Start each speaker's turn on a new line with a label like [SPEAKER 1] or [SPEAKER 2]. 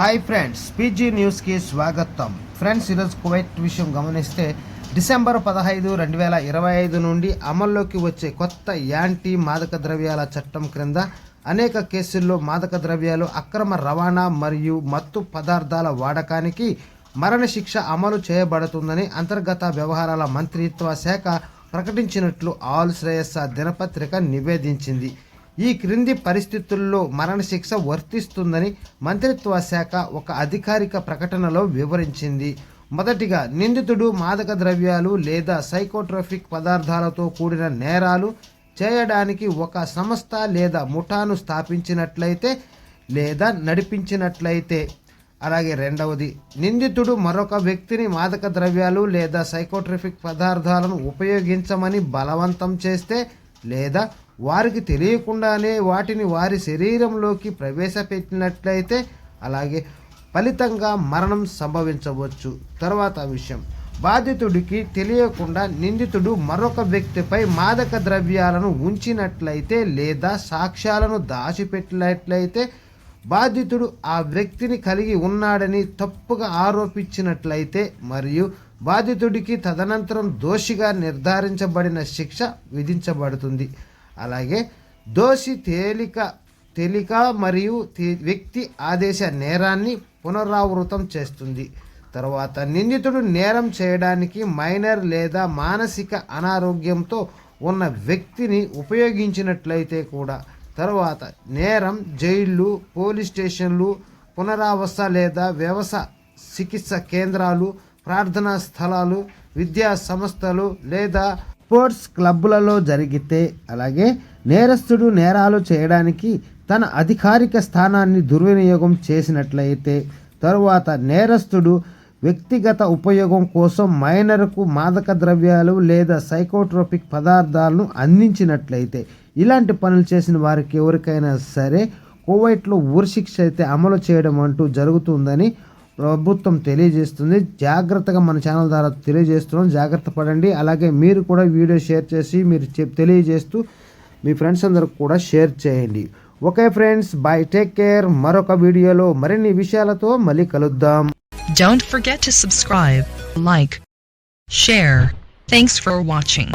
[SPEAKER 1] Hi friends, PG న్యూస్కి స్వాగతం. Friends, ఈరోజు కువైట్ విషయం గమనిస్తే డిసెంబర్ 15, 2025 నుండి అమల్లోకి వచ్చే కొత్త యాంటీ మాదక ద్రవ్యాల చట్టం క్రింద అనేక కేసుల్లో మాదక ద్రవ్యాలు అక్రమ రవాణా మరియు మత్తు పదార్థాల వాడకానికి మరణశిక్ష అమలు చేయబడుతుందని అంతర్గత వ్యవహారాల మంత్రిత్వ శాఖ ప్రకటించినట్లు ఆల్ శ్రేయస్స దినపత్రిక నివేదించింది. ఈ క్రింది పరిస్థితుల్లో మరణశిక్ష వర్తిస్తుందని మంత్రిత్వ శాఖ ఒక అధికారిక ప్రకటనలో వివరించింది. మొదటిగా, నిందితుడు మాదక ద్రవ్యాలు లేదా సైకోట్రోపిక్ పదార్థాలతో కూడిన నేరాలు చేయడానికి ఒక సంస్థ లేదా ముఠాను స్థాపించినట్లయితే లేదా నడిపించినట్లయితే. అలాగే రెండవది, నిందితుడు మరొక వ్యక్తిని మాదక ద్రవ్యాలు లేదా సైకోట్రోపిక్ పదార్థాలను ఉపయోగించమని బలవంతం చేస్తే లేదా వారికి తెలియకుండానే వాటిని వారి శరీరంలోకి ప్రవేశపెట్టినట్లయితే అలాగే ఫలితంగా మరణం సంభవించవచ్చు. తర్వాత విషయం, బాధితుడికి తెలియకుండా నిందితుడు మరొక వ్యక్తిపై మాదక ద్రవ్యాలను ఉంచినట్లయితే లేదా సాక్ష్యాలను దాచిపెట్టినట్లయితే, బాధితుడు ఆ వ్యక్తిని కలిగి ఉన్నాడని తప్పుగా ఆరోపించినట్లయితే మరియు బాధితుడికి తదనంతరం దోషిగా నిర్ధారించబడిన శిక్ష విధించబడుతుంది. అలాగే దోషి తేలిక మరియు వ్యక్తి ఆదేశ నేరాన్ని పునరావృతం చేస్తుంది. తర్వాత, నిందితుడు నేరం చేయడానికి మైనర్ లేదా మానసిక అనారోగ్యంతో ఉన్న వ్యక్తిని ఉపయోగించినట్లయితే కూడా. తర్వాత, నేరం జైళ్ళు, పోలీస్ స్టేషన్లు, పునరావాస లేదా వ్యవసాయ చికిత్స కేంద్రాలు, ప్రార్థనా స్థలాలు, విద్యా సంస్థలు లేదా స్పోర్ట్స్ క్లబ్బులలో జరిగితే. అలాగే నేరస్తుడు నేరాలు చేయడానికి తన అధికారిక స్థానాన్ని దుర్వినియోగం చేసినట్లయితే. తరువాత, నేరస్తుడు వ్యక్తిగత ఉపయోగం కోసం మైనర్కు మాదక ద్రవ్యాలు లేదా సైకోట్రోపిక్ పదార్థాలను అందించినట్లయితే. ఇలాంటి పనులు చేసిన వారికి ఎవరికైనా సరే కువైట్లో ఉరిశిక్ష అయితే అమలు చేయడం అంటూ జరుగుతుందని ప్రభుత్వం తెలియజేస్తుంది. జాగ్రత్తగా మన ఛానల్ ద్వారా తెలియజేస్తున్నాం, జాగ్రత్త పడండి. అలాగే మీరు కూడా వీడియో షేర్ చేసి మీరు తెలియజేస్తూ మీ ఫ్రెండ్స్ అందరికి కూడా షేర్ చేయండి. Okay friends, by, take care. మరొక వీడియోలో మరిన్ని విషయాలతో మళ్ళీ కలుద్దాం.
[SPEAKER 2] Don't forget to subscribe, like, share. Thanks for watching.